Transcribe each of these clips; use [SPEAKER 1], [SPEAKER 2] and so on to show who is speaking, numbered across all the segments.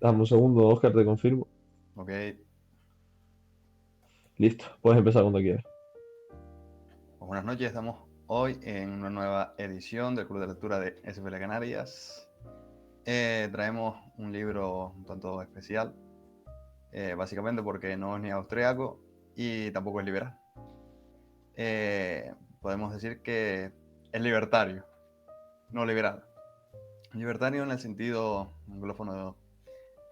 [SPEAKER 1] Dame un segundo, Oscar, te confirmo.
[SPEAKER 2] Ok,
[SPEAKER 1] Listo, puedes empezar cuando quieras.
[SPEAKER 2] pues buenas noches, estamos hoy en una nueva edición del Club de Lectura de SFL Canarias. Traemos un libro un tanto especial, básicamente porque no es ni austriaco y tampoco es liberal. Podemos decir que es libertario, no liberal. Libertario en el sentido anglófono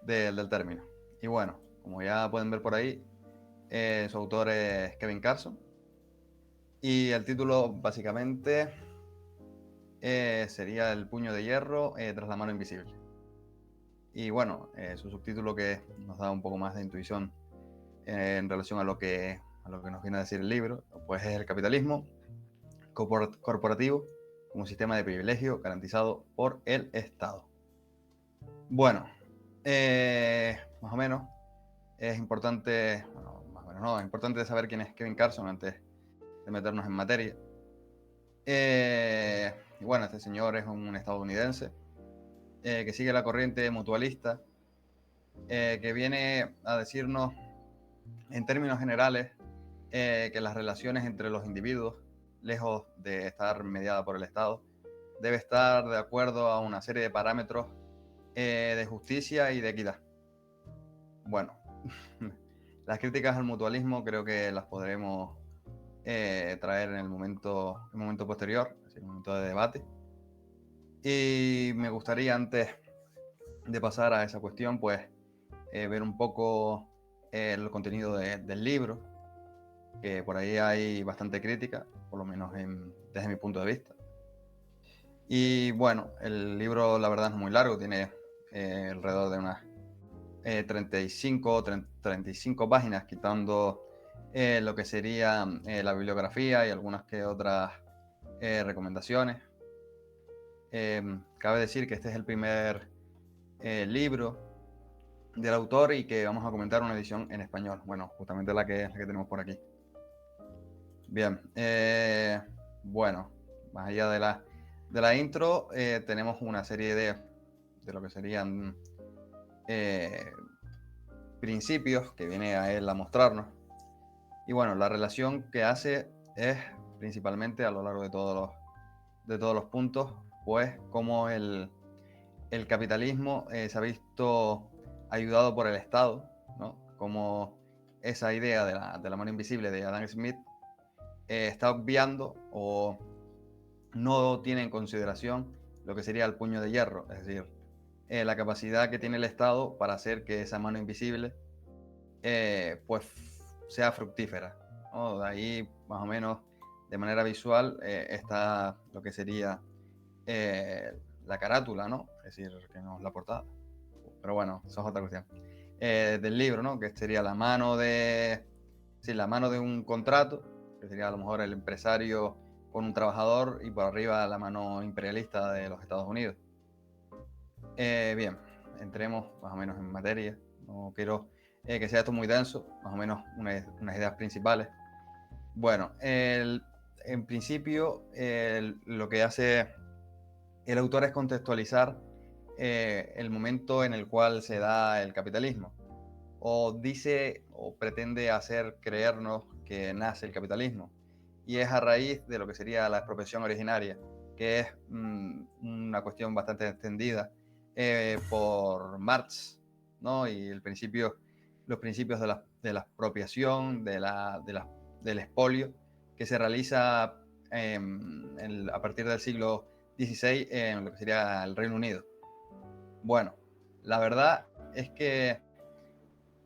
[SPEAKER 2] del término. Y bueno, como ya pueden ver por ahí, su autor es Kevin Carson. Y el título básicamente sería El puño de hierro tras la mano invisible. Y bueno, su subtítulo que nos da un poco más de intuición en relación a lo que nos viene a decir el libro, pues es el capitalismo corporativo como un sistema de privilegio garantizado por el Estado. Bueno, más o menos es importante, bueno, más o menos no, es importante saber quién es Kevin Carson antes de meternos en materia. Y bueno, este señor es un estadounidense que sigue la corriente mutualista, que viene a decirnos en términos generales que las relaciones entre los individuos, lejos de estar mediada por el Estado, debe estar de acuerdo a una serie de parámetros de justicia y de equidad. Bueno, las críticas al mutualismo creo que las podremos traer en el momento posterior, en el momento de debate. Y me gustaría, antes de pasar a esa cuestión, pues ver un poco el contenido del libro, que por ahí hay bastante crítica, por lo menos desde mi punto de vista. Y bueno, el libro la verdad no es muy largo, tiene alrededor de unas 35 páginas, quitando lo que sería la bibliografía y algunas que otras recomendaciones. Cabe decir que este es el primer libro del autor y que vamos a comentar una edición en español. Bueno, justamente la que tenemos por aquí. Bien, bueno, más allá de la intro, tenemos una serie de lo que serían principios que viene a él a mostrarnos. Y bueno, la relación que hace es principalmente a lo largo de todos los puntos, pues cómo el capitalismo se ha visto ayudado por el Estado, ¿no? Como esa idea de la mano invisible de Adam Smith está obviando o no tiene en consideración lo que sería el puño de hierro, es decir, la capacidad que tiene el Estado para hacer que esa mano invisible pues sea fructífera, ¿no? De ahí, más o menos, de manera visual, está lo que sería la carátula, ¿no? Es decir, que no es la portada. Pero bueno, eso es otra cuestión. Del libro, ¿no? Que sería la mano de un contrato, que sería a lo mejor el empresario con un trabajador y por arriba la mano imperialista de los Estados Unidos. Bien, entremos más o menos en materia. No quiero que sea esto muy denso, más o menos unas ideas principales. Bueno, en principio lo que hace el autor es contextualizar el momento en el cual se da el capitalismo, o dice o pretende hacer creernos que nace el capitalismo, y es a raíz de lo que sería la expropiación originaria, que es una cuestión bastante extendida por Marx, ¿no? Y los principios de la expropiación, del expolio, que se realiza a partir del siglo XVI en lo que sería el Reino Unido. Bueno, la verdad es que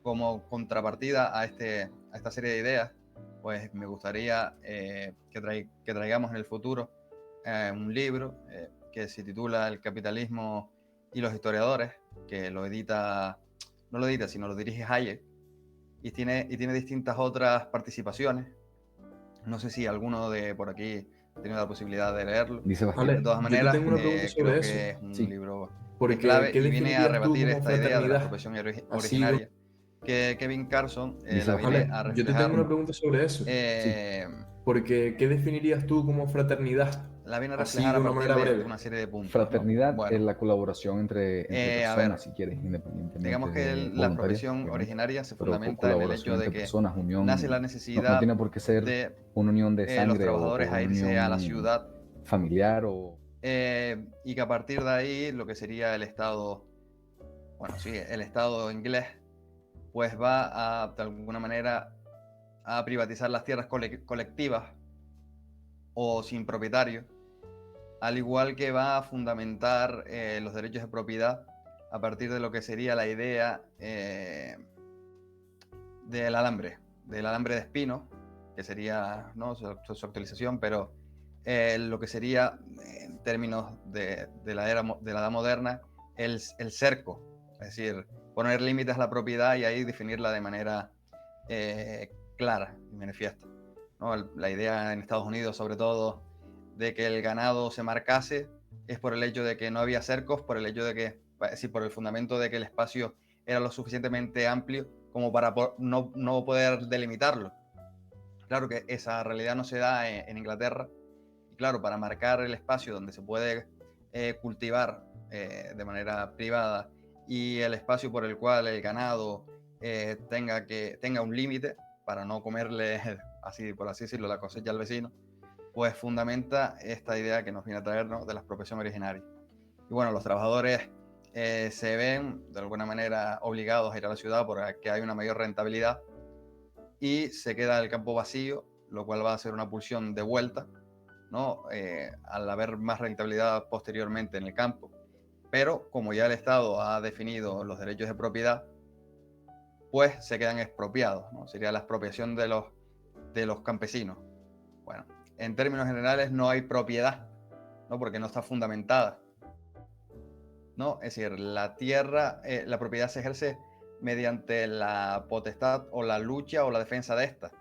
[SPEAKER 2] como contrapartida a esta serie de ideas, pues me gustaría que traigamos en el futuro un libro que se titula El capitalismo y los historiadores, que lo edita, no lo edita, sino lo dirige Hayek, y tiene distintas otras participaciones. No sé si alguno de por aquí ha tenido la posibilidad de leerlo.
[SPEAKER 3] Dice
[SPEAKER 2] De
[SPEAKER 3] Sebastián.
[SPEAKER 2] todas
[SPEAKER 1] Yo te
[SPEAKER 2] maneras,
[SPEAKER 1] tengo una pregunta
[SPEAKER 2] creo
[SPEAKER 1] sobre eso,
[SPEAKER 2] que es un
[SPEAKER 3] Sí.
[SPEAKER 2] libro que es
[SPEAKER 1] porque
[SPEAKER 2] clave
[SPEAKER 1] ¿qué
[SPEAKER 2] y viene a
[SPEAKER 1] definirías tú
[SPEAKER 2] rebatir
[SPEAKER 1] como
[SPEAKER 2] esta idea de la
[SPEAKER 1] fraternidad?
[SPEAKER 2] expropiación
[SPEAKER 1] Así de...
[SPEAKER 2] originaria que Kevin Carson
[SPEAKER 3] Dice
[SPEAKER 2] la
[SPEAKER 3] Sebastián.
[SPEAKER 2] viene
[SPEAKER 1] Vale,
[SPEAKER 2] a
[SPEAKER 1] yo te tengo una
[SPEAKER 2] reflejarnos.
[SPEAKER 1] pregunta sobre eso,
[SPEAKER 3] Sí.
[SPEAKER 2] Eh,
[SPEAKER 1] porque ¿qué definirías tú como fraternidad?
[SPEAKER 2] la viene a
[SPEAKER 3] Así
[SPEAKER 2] reflejar
[SPEAKER 3] de
[SPEAKER 2] a
[SPEAKER 3] una
[SPEAKER 2] partir
[SPEAKER 3] manera
[SPEAKER 2] de
[SPEAKER 3] breve.
[SPEAKER 2] una serie de puntos, ¿no?
[SPEAKER 4] Fraternidad es
[SPEAKER 2] Bueno,
[SPEAKER 4] la colaboración entre
[SPEAKER 2] a ver,
[SPEAKER 4] personas, si quieres, independientemente
[SPEAKER 2] digamos que
[SPEAKER 4] de
[SPEAKER 2] la
[SPEAKER 4] voluntaria,
[SPEAKER 2] expropiación
[SPEAKER 4] obviamente,
[SPEAKER 2] originaria se
[SPEAKER 4] pero
[SPEAKER 2] fundamenta en el
[SPEAKER 4] colaboración
[SPEAKER 2] hecho de
[SPEAKER 4] entre
[SPEAKER 2] que
[SPEAKER 4] personas,
[SPEAKER 2] nace la
[SPEAKER 4] unión, no
[SPEAKER 2] necesidad
[SPEAKER 4] tiene por qué ser
[SPEAKER 2] de
[SPEAKER 4] una unión de
[SPEAKER 2] los
[SPEAKER 4] sangre o
[SPEAKER 2] trabajadores a
[SPEAKER 4] una
[SPEAKER 2] irse a la
[SPEAKER 4] unión
[SPEAKER 2] ciudad,
[SPEAKER 4] familiar o...
[SPEAKER 2] y que a partir de ahí lo que sería el Estado, bueno, sí, el Estado inglés, pues va a, de alguna manera, a privatizar las tierras colectivas o sin propietario, al igual que va a fundamentar los derechos de propiedad a partir de lo que sería la idea del alambre de espino, que sería, ¿no?, su actualización, pero lo que sería, en términos de la edad moderna, el cerco, es decir, poner límites a la propiedad y ahí definirla de manera clara y manifiesta, ¿no? La idea en Estados Unidos, sobre todo, de que el ganado se marcase es por el hecho de que no había cercos, por el hecho de que, sí, por el fundamento de que el espacio era lo suficientemente amplio como para no poder delimitarlo. Claro que esa realidad no se da en Inglaterra, y claro, para marcar el espacio donde se puede cultivar de manera privada y el espacio por el cual el ganado tenga un límite para no comerle, así por así decirlo, la cosecha al vecino, pues fundamenta esta idea que nos viene a traer, ¿no?, de la expropiación originaria. Y bueno, los trabajadores se ven de alguna manera obligados a ir a la ciudad porque hay una mayor rentabilidad y se queda el campo vacío, lo cual va a ser una pulsión de vuelta, ¿no? Al haber más rentabilidad posteriormente en el campo. Pero como ya el Estado ha definido los derechos de propiedad, pues se quedan expropiados, ¿no? Sería la expropiación de los campesinos. Bueno, en términos generales no hay propiedad, ¿no?, porque no está fundamentada, ¿no? Es decir, la tierra, la propiedad se ejerce mediante la potestad o la lucha o la defensa de esta.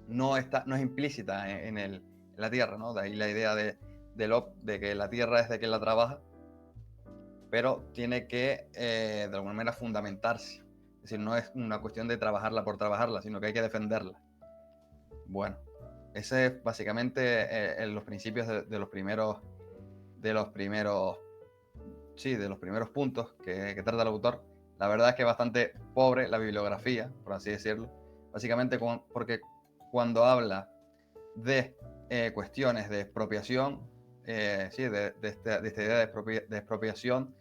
[SPEAKER 2] No es implícita en la tierra, ¿no? De ahí la idea de que la tierra es de quien la trabaja, pero tiene que de alguna manera fundamentarse. Es decir, no es una cuestión de trabajarla por trabajarla, sino que hay que defenderla. Bueno, ese es básicamente los principios de los primeros puntos que trata el autor. La verdad es que es bastante pobre la bibliografía, por así decirlo. Básicamente porque cuando habla de cuestiones de expropiación, de esta idea de expropiación,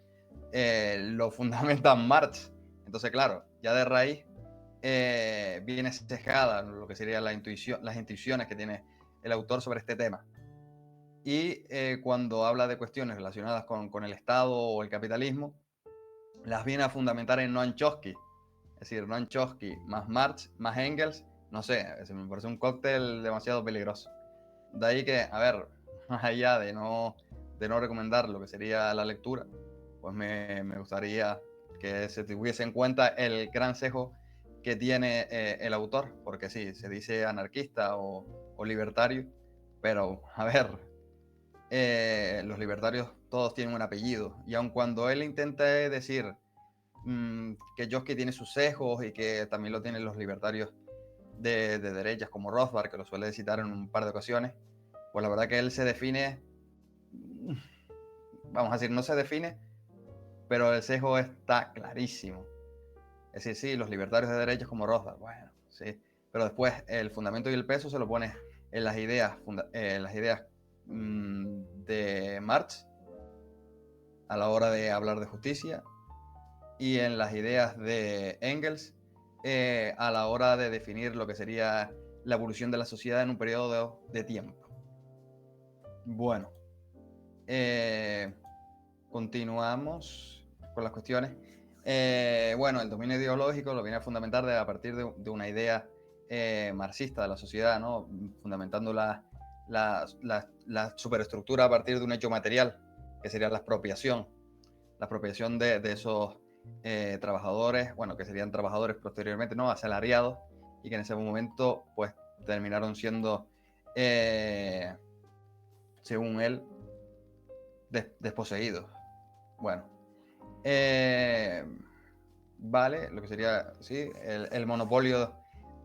[SPEAKER 2] lo fundamenta Marx. Entonces, claro, ya de raíz viene sesgada lo que serían las intuiciones que tiene el autor sobre este tema. Y cuando habla de cuestiones relacionadas con el Estado o el capitalismo, las viene a fundamentar en Noam Chomsky. Es decir, Noam Chomsky más Marx más Engels, no sé, me parece un cóctel demasiado peligroso. De ahí que, a ver, más allá de no recomendar lo que sería la lectura, pues me gustaría que se tuviese en cuenta el gran sesgo que tiene el autor, porque sí, se dice anarquista o libertario, pero, a ver, los libertarios todos tienen un apellido, y aun cuando él intenta decir que Chomsky tiene sus sesgos y que también lo tienen los libertarios de derechas como Rothbard, que lo suele citar en un par de ocasiones, pues la verdad que él se define, vamos a decir, no se define, pero el sesgo está clarísimo. Es decir, sí, los libertarios de derechas como Rothbard, bueno, sí, pero después el fundamento y el peso se lo pone en las ideas de Marx a la hora de hablar de justicia y en las ideas de Engels a la hora de definir lo que sería la evolución de la sociedad en un periodo de tiempo. Bueno, continuamos con las cuestiones. Bueno, el dominio ideológico lo viene a fundamentar a partir de una idea marxista de la sociedad, ¿no? Fundamentando la superestructura a partir de un hecho material, que sería la expropiación de esos trabajadores, bueno, que serían trabajadores posteriormente, ¿no?, asalariados, y que en ese momento, pues, terminaron siendo, según él, desposeídos. Bueno, vale, lo que sería, sí, el monopolio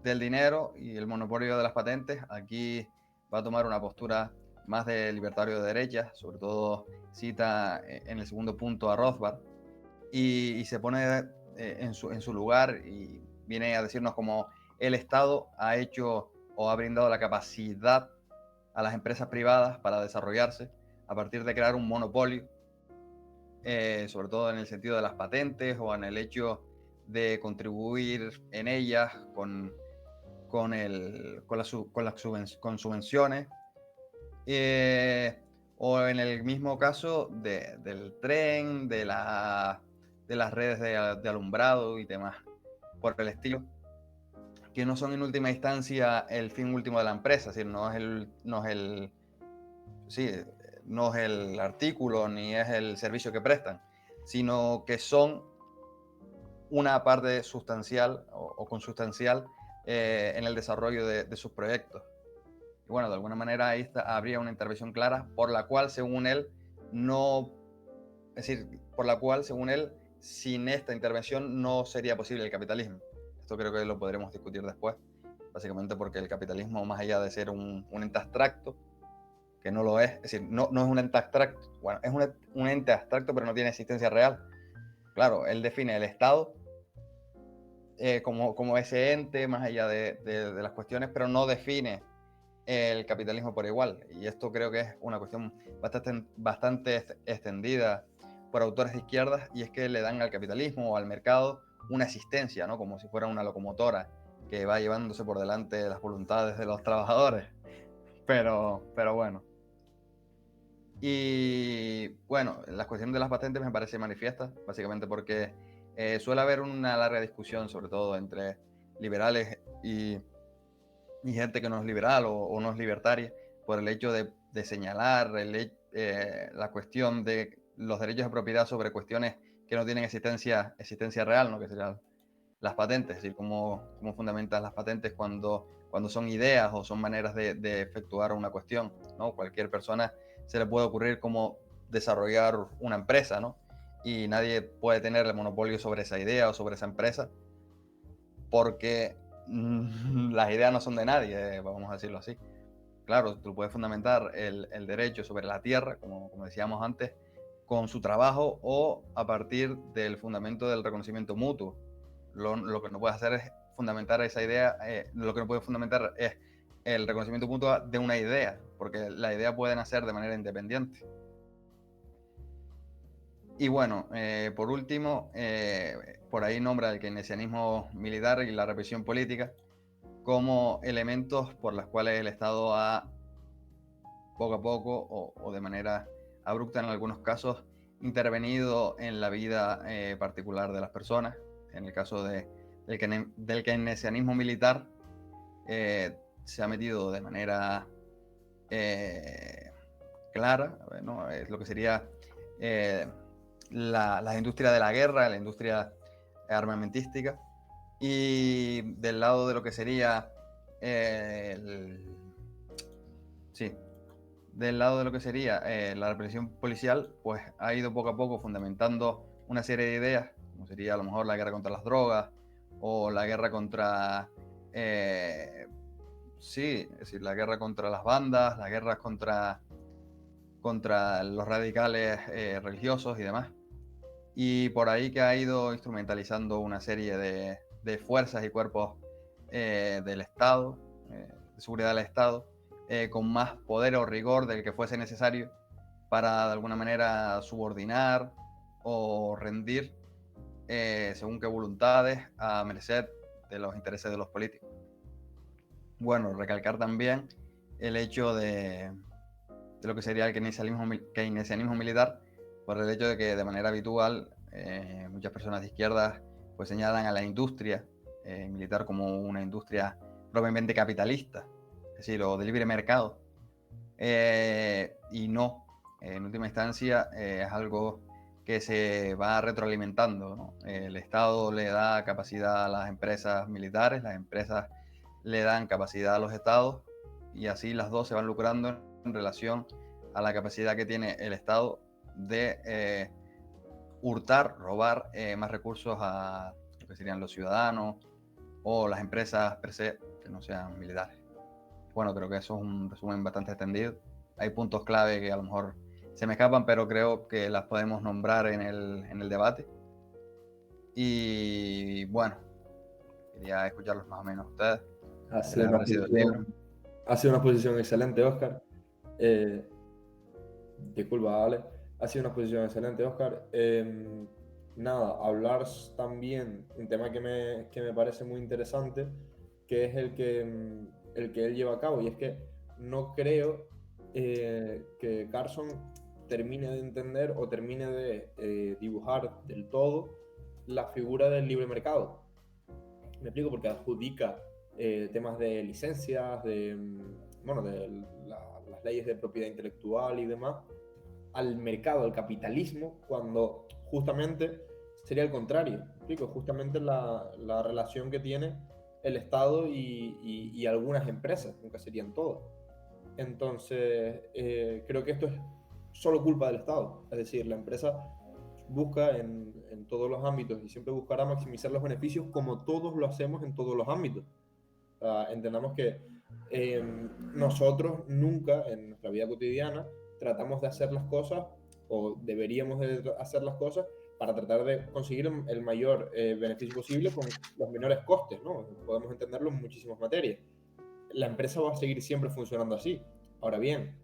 [SPEAKER 2] del dinero y el monopolio de las patentes. Aquí va a tomar una postura más de libertario de derecha, sobre todo cita en el segundo punto a Rothbard, y se pone en su lugar y viene a decirnos como el Estado ha hecho o ha brindado la capacidad a las empresas privadas para desarrollarse a partir de crear un monopolio, sobre todo en el sentido de las patentes o en el hecho de contribuir en ellas con subvenciones, o en el mismo caso del tren, de las redes de alumbrado y demás por el estilo, que no son en última instancia el fin último de la empresa, es decir, sí, no es el artículo ni es el servicio que prestan, sino que son una parte sustancial o consustancial en el desarrollo de sus proyectos. Y bueno, de alguna manera ahí habría una intervención clara por la cual, según él, sin esta intervención no sería posible el capitalismo. Esto creo que lo podremos discutir después, básicamente porque el capitalismo, más allá de ser un ente abstracto, que no lo es decir, no es un ente abstracto, bueno, es un ente abstracto, pero no tiene existencia real. Claro, él define el Estado como ese ente, más allá de las cuestiones, pero no define el capitalismo por igual. Y esto creo que es una cuestión bastante extendida por autores de izquierdas, y es que le dan al capitalismo o al mercado una existencia, ¿no? Como si fuera una locomotora que va llevándose por delante las voluntades de los trabajadores. Pero bueno. Y bueno, la cuestión de las patentes me parece manifiesta, básicamente porque suele haber una larga discusión, sobre todo entre liberales y gente que no es liberal o no es libertaria, por el hecho de señalar la cuestión de los derechos de propiedad sobre cuestiones que no tienen existencia real, ¿no? Que serían las patentes, es decir, cómo fundamentas las patentes cuando son ideas o son maneras de efectuar una cuestión, ¿no? Cualquier persona se le puede ocurrir cómo desarrollar una empresa, ¿no? Y nadie puede tener el monopolio sobre esa idea o sobre esa empresa, porque las ideas no son de nadie, vamos a decirlo así. Claro, tú puedes fundamentar el derecho sobre la tierra, como decíamos antes, con su trabajo o a partir del fundamento del reconocimiento mutuo. Lo que no puedes hacer es fundamentar esa idea, lo que no puedes fundamentar es el reconocimiento mutuo de una idea, porque la idea puede nacer de manera independiente. Y bueno, por último, por ahí nombra el keynesianismo militar y la represión política como elementos por los cuales el Estado ha, poco a poco o de manera abrupta en algunos casos, intervenido en la vida particular de las personas. En el caso del keynesianismo militar, se ha metido de manera clara, ¿no? Es lo que sería la industria de la guerra, la industria armamentística, y del lado de lo que sería sí, del lado de lo que sería la represión policial, pues ha ido poco a poco fundamentando una serie de ideas, como sería a lo mejor la guerra contra las drogas o la guerra contra sí, es decir, la guerra contra las bandas, las guerras contra los radicales religiosos y demás. Y por ahí que ha ido instrumentalizando una serie de fuerzas y cuerpos del Estado, de seguridad del Estado, con más poder o rigor del que fuese necesario para de alguna manera subordinar o rendir según qué voluntades a merced de los intereses de los políticos. Bueno, recalcar también el hecho de lo que sería el keynesianismo militar, por el hecho de que de manera habitual muchas personas de izquierdas pues señalan a la industria militar como una industria propiamente capitalista, es decir, o de libre mercado, y no, en última instancia es algo que se va retroalimentando, ¿no? El Estado le da capacidad a las empresas militares, las empresas le dan capacidad a los estados, y así las dos se van lucrando en relación a la capacidad que tiene el Estado de hurtar, robar más recursos a lo que serían los ciudadanos o las empresas per se que no sean militares. Bueno, creo que eso es un resumen bastante extendido hay puntos clave que a lo mejor se me escapan, pero creo que las podemos nombrar en el debate. Y bueno, quería escucharlos más o menos ustedes.
[SPEAKER 3] Ha
[SPEAKER 2] ¿Qué
[SPEAKER 3] sido
[SPEAKER 2] les ha
[SPEAKER 3] una
[SPEAKER 2] parecido el libro?
[SPEAKER 3] ha sido una posición excelente, Oscar. Disculpa, vale. Ha sido una posición excelente, Oscar. Nada, hablar también un tema que me parece muy interesante, que es el que él lleva a cabo, y es que no creo que Carson termine de entender o termine de dibujar del todo la figura del libre mercado. Me explico, porque adjudica temas de licencias, de las leyes de propiedad intelectual y demás, al mercado, al capitalismo, cuando justamente sería el contrario. ¿Me explico? Justamente la relación que tiene el Estado y algunas empresas, nunca serían todas. Entonces, creo que esto es solo culpa del Estado. Es decir, la empresa busca en todos los ámbitos y siempre buscará maximizar los beneficios como todos lo hacemos en todos los ámbitos. Entendamos que nosotros nunca en nuestra vida cotidiana tratamos de hacer las cosas o deberíamos de hacer las cosas para tratar de conseguir el mayor beneficio posible con los menores costes, ¿no? Podemos entenderlo en muchísimas materias. La empresa va a seguir siempre funcionando así. Ahora bien,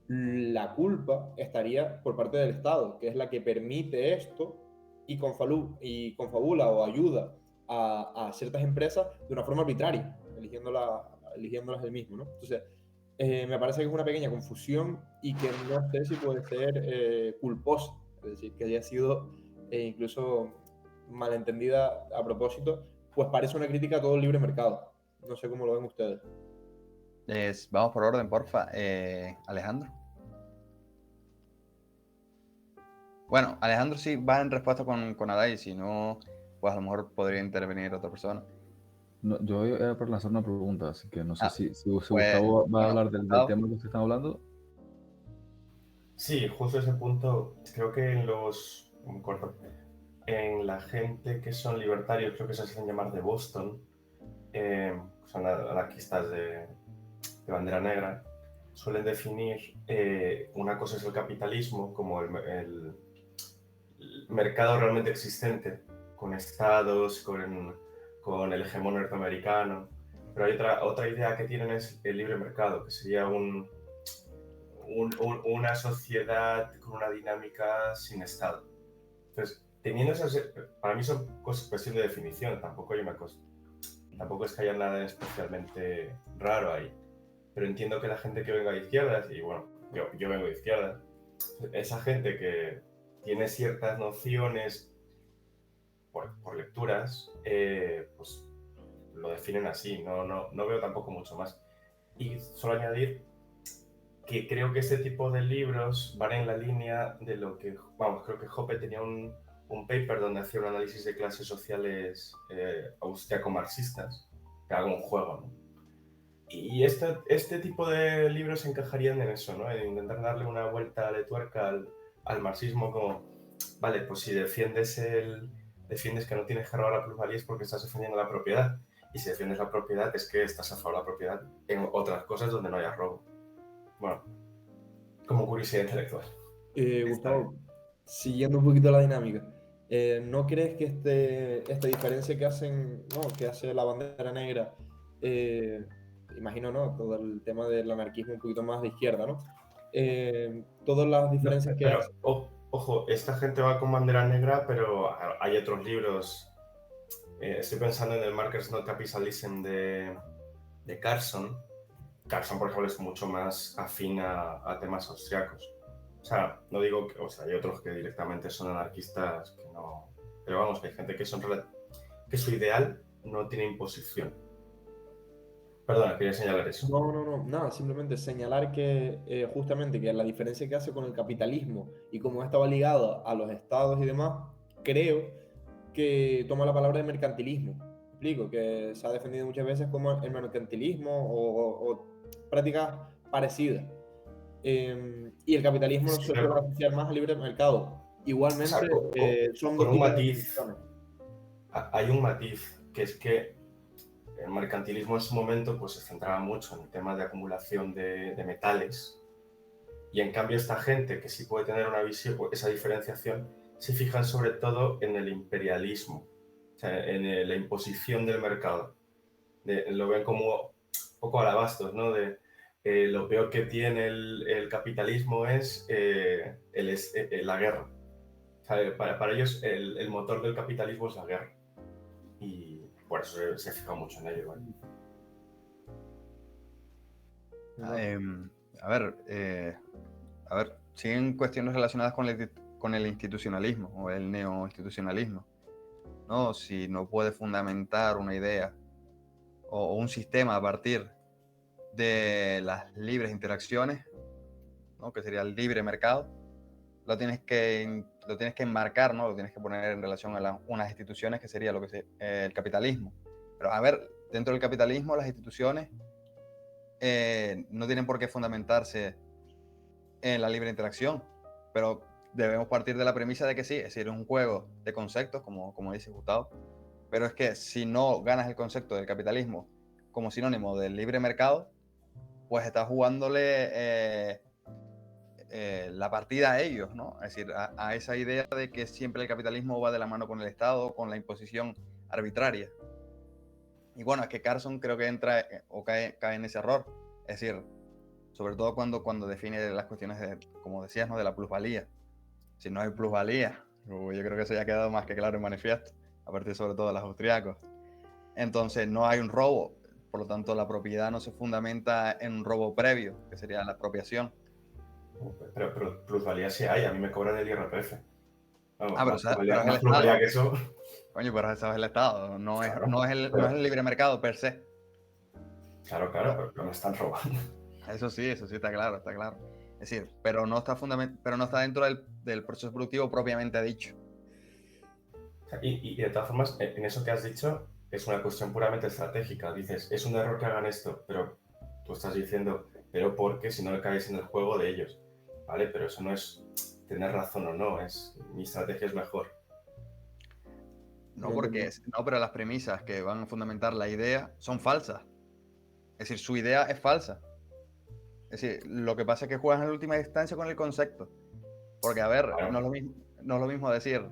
[SPEAKER 3] la culpa estaría por parte del Estado, que es la que permite esto y confabula o ayuda a ciertas empresas de una forma arbitraria, eligiéndolas él mismo, ¿no? Entonces, me parece que es una pequeña confusión y que no sé si puede ser culposa, es decir, que haya sido incluso malentendida a propósito, pues parece una crítica a todo el libre mercado. No sé cómo lo ven ustedes.
[SPEAKER 2] Vamos por orden, porfa. Alejandro. Bueno, Alejandro sí va en respuesta con Adai, si no, pues a lo mejor podría intervenir otra persona.
[SPEAKER 4] No, yo era para lanzar una pregunta, así que no sé si
[SPEAKER 2] Pues,
[SPEAKER 4] Gustavo va a
[SPEAKER 2] bueno,
[SPEAKER 4] hablar del
[SPEAKER 2] Gustavo.
[SPEAKER 4] tema que se están hablando.
[SPEAKER 5] Sí, justo ese punto, creo que en la gente que son libertarios, creo que se hacen llamar de Boston, son anarquistas de bandera negra, suelen definir una cosa es el capitalismo como el mercado realmente existente, con estados, con el hegemón norteamericano, pero hay otra idea que tienen es el libre mercado, que sería una sociedad con una dinámica sin Estado. Entonces, teniendo esas, para mí son cuestión de definición, tampoco es que haya nada especialmente raro ahí. Pero entiendo que la gente que venga de izquierdas, y bueno, yo vengo de izquierdas, esa gente que tiene ciertas nociones por lecturas, pues lo definen así, no veo tampoco mucho más. Y solo añadir que creo que este tipo de libros van en la línea de lo que, vamos, creo que Hoppe tenía un paper donde hacía un análisis de clases sociales austriaco-marxistas, que haga un juego, ¿no? Y este tipo de libros encajarían en eso, ¿no? En intentar darle una vuelta de tuerca al marxismo como, vale, pues si defiendes que no tienes que robar la plusvalía es porque estás defendiendo la propiedad. Y si defiendes la propiedad es que estás a favor de la propiedad en otras cosas donde no haya robo. Bueno, como curiosidad intelectual.
[SPEAKER 3] Gustavo, siguiendo un poquito la dinámica, ¿no crees que esta diferencia que que hace la bandera negra, imagino, ¿no? Todo el tema del anarquismo un poquito más de izquierda, ¿no? Todas las diferencias que
[SPEAKER 5] Pero,
[SPEAKER 3] hace.
[SPEAKER 5] ojo, esta gente va con bandera negra, pero hay otros libros. Estoy pensando en el Markers Not Capitalism de Carson. Carson, por ejemplo, es mucho más afín a temas austriacos. O sea, no digo que, o sea, hay otros que directamente son anarquistas que no. Pero vamos, que hay gente que que su ideal no tiene imposición. Perdona, quería señalar eso.
[SPEAKER 3] No, nada, simplemente señalar que justamente que la diferencia que hace con el capitalismo y cómo estaba ligado a los estados y demás, creo que toma la palabra de mercantilismo. Explico, que se ha defendido muchas veces como el mercantilismo o prácticas parecidas. Y el capitalismo
[SPEAKER 5] Sí,
[SPEAKER 3] se suele asociar más al libre mercado. Igualmente,
[SPEAKER 5] o sea,
[SPEAKER 3] son
[SPEAKER 5] con
[SPEAKER 3] dos
[SPEAKER 5] un
[SPEAKER 3] tipos de
[SPEAKER 5] matiz,
[SPEAKER 3] definiciones.
[SPEAKER 5] hay un matiz, que es que el mercantilismo en su momento pues, se centraba mucho en el tema de acumulación de metales Y en cambio esta gente que sí puede tener una visión, esa diferenciación, se fijan sobre todo en el imperialismo, o sea, en la imposición del mercado. Lo ven como un poco alabastos, ¿no? Lo peor que tiene el capitalismo es la guerra. O sea, para ellos el motor del capitalismo es la guerra. Y por eso se fija mucho en ello. ¿Vale?
[SPEAKER 2] Em, a ver, siguen cuestiones relacionadas con el institucionalismo o el neoinstitucionalismo, ¿no? Si no puede fundamentar una idea o un sistema a partir de las libres interacciones, ¿no? Que sería el libre mercado, lo tienes que enmarcar, ¿no? Lo tienes que poner en relación a unas instituciones que sería lo que el capitalismo. Pero a ver, dentro del capitalismo las instituciones no tienen por qué fundamentarse en la libre interacción, pero debemos partir de la premisa de que sí, es decir, es un juego de conceptos, como dice Gustavo, pero es que si no ganas el concepto del capitalismo como sinónimo del libre mercado, pues estás jugándole la partida a ellos, ¿no? Es decir, a esa idea de que siempre el capitalismo va de la mano con el Estado, con la imposición arbitraria. Y bueno, es que Carson creo que entra o cae en ese error. Es decir, sobre todo cuando define las cuestiones de, como decías, ¿no? De la plusvalía. Si no hay plusvalía, yo creo que eso ya ha quedado más que claro en manifiesto, a partir sobre todo de los austriacos. Entonces no hay un robo, por lo tanto la propiedad no se fundamenta en un robo previo, que sería la apropiación.
[SPEAKER 5] Pero plusvalía sí hay, a mí me cobran el IRPF. Vamos,
[SPEAKER 2] Pero
[SPEAKER 5] más plusvalía,
[SPEAKER 2] es el
[SPEAKER 5] más plusvalía
[SPEAKER 2] Estado.
[SPEAKER 5] que eso.
[SPEAKER 2] Coño, pero eso es el Estado,
[SPEAKER 5] Claro,
[SPEAKER 2] no es el libre mercado per se.
[SPEAKER 5] claro,
[SPEAKER 2] ¿No?
[SPEAKER 5] pero me están robando.
[SPEAKER 2] Eso sí está claro, está claro. Es decir, pero no está dentro del proceso productivo propiamente dicho.
[SPEAKER 5] Y de todas formas, en eso que has dicho, es una cuestión puramente estratégica. Dices, es un error que hagan esto, pero tú estás diciendo, pero porque si no caes en el juego de ellos, ¿vale? Pero eso no es tener razón o no, mi estrategia es mejor.
[SPEAKER 2] No, pero las premisas que van a fundamentar la idea son falsas. Es decir, su idea es falsa. Es decir, lo que pasa es que juegas en última instancia con el concepto. Porque, a ver,
[SPEAKER 5] Claro.
[SPEAKER 2] no es lo mismo decir,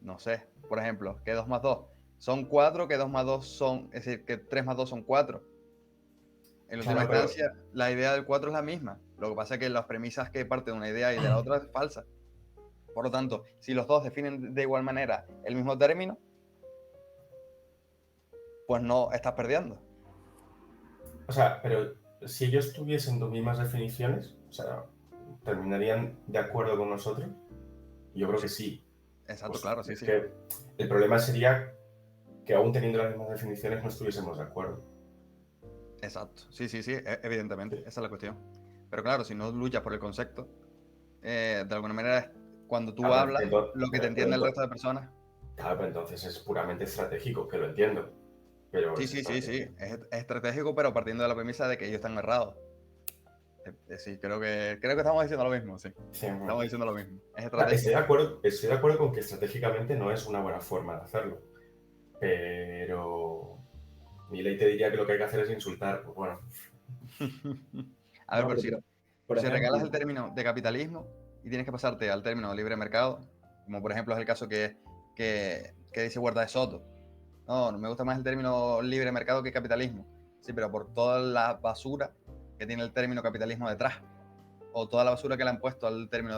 [SPEAKER 2] no sé, por ejemplo, que 2 más 2 son 4, que 2 más 2 son, es decir, que 3 más 2 son 4. En última
[SPEAKER 5] Claro, pero,
[SPEAKER 2] instancia, la idea del 4 es la misma. Lo que pasa es que las premisas que parten de una idea y de la otra es falsa. Por lo tanto, si los dos definen de igual manera el mismo término, pues no estás perdiendo.
[SPEAKER 5] o sea, pero si ellos tuviesen las mismas definiciones, o sea, ¿terminarían de acuerdo con nosotros? Yo creo que sí.
[SPEAKER 2] Exacto,
[SPEAKER 5] Pues
[SPEAKER 2] claro, sí,
[SPEAKER 5] es
[SPEAKER 2] sí.
[SPEAKER 5] que el problema sería que aún teniendo las mismas definiciones no estuviésemos de acuerdo.
[SPEAKER 2] Exacto, sí, evidentemente, esa es la cuestión. Pero claro, si no luchas por el concepto, de alguna manera, cuando tú
[SPEAKER 5] Ah,
[SPEAKER 2] hablas, lo que te entiende el resto de personas.
[SPEAKER 5] Claro, pero entonces es puramente estratégico, que lo entiendo. Pero
[SPEAKER 2] Sí,
[SPEAKER 5] es estratégico.
[SPEAKER 2] es estratégico, pero partiendo de la premisa de que ellos están errados. Sí, creo que estamos diciendo lo mismo, sí.
[SPEAKER 5] Sí,
[SPEAKER 2] Estamos diciendo lo mismo. Es
[SPEAKER 5] o sea,
[SPEAKER 2] estratégico.
[SPEAKER 5] estoy de acuerdo con que estratégicamente no es una buena forma de hacerlo. Pero mi ley te diría que lo que hay que hacer es insultar. Pues bueno,
[SPEAKER 2] A ver,
[SPEAKER 3] No,
[SPEAKER 2] pero
[SPEAKER 3] pero, por
[SPEAKER 2] si regalas
[SPEAKER 3] ejemplo,
[SPEAKER 2] el término de capitalismo y tienes que pasarte al término de libre mercado, como por ejemplo es el caso que dice Huerta de Soto. No, me gusta más el término libre mercado que capitalismo. Sí, pero por toda la basura que tiene el término capitalismo detrás, o toda la basura que le han puesto al término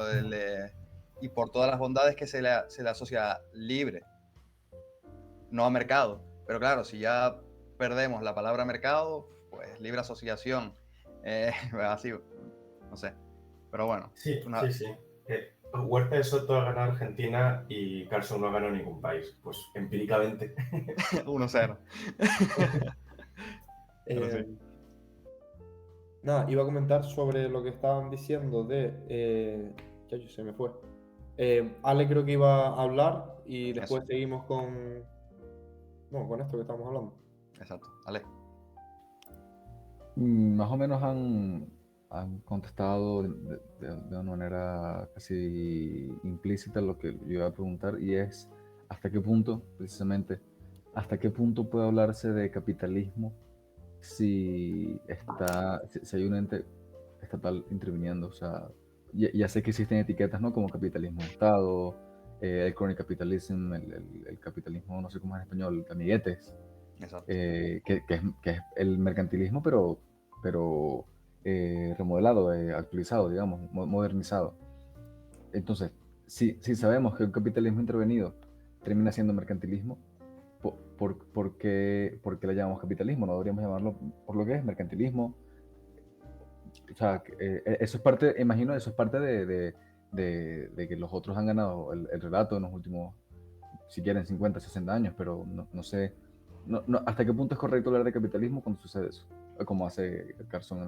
[SPEAKER 2] y por todas las bondades que se le asocia a libre, no a mercado. Pero claro, si ya perdemos la palabra mercado, pues libre asociación, así, no sé. Pero bueno,
[SPEAKER 5] sí,
[SPEAKER 2] una,
[SPEAKER 5] sí, sí. Huerta de Soto ha ganado Argentina y Carlson no ha ganado ningún país. Pues empíricamente.
[SPEAKER 2] 1-0. Pero sí.
[SPEAKER 3] nada, iba a comentar sobre lo que estaban diciendo ya se me fue. Ale creo que iba a hablar y después
[SPEAKER 2] Eso.
[SPEAKER 3] seguimos con, no, con esto que estamos hablando.
[SPEAKER 2] Exacto. Ale.
[SPEAKER 4] Más o menos han contestado de una manera casi implícita lo que yo iba a preguntar, y es hasta qué punto, precisamente, hasta qué punto puede hablarse de capitalismo si hay un ente estatal interviniendo. O sea, ya sé que existen etiquetas, ¿no? Como capitalismo de Estado, el crony capitalism, el capitalismo, no sé cómo es en español, amiguetes,
[SPEAKER 2] Exacto.
[SPEAKER 4] que es el mercantilismo, pero remodelado, actualizado, digamos, modernizado. Entonces, si sabemos que un capitalismo intervenido termina siendo mercantilismo, ¿por qué le llamamos capitalismo? No deberíamos llamarlo por lo que es mercantilismo. O sea, eso es parte, imagino, eso es parte de que los otros han ganado el relato en los últimos, si quieren, 50, 60 años, pero no sé hasta qué punto es correcto hablar de capitalismo cuando sucede eso, como hace Carson en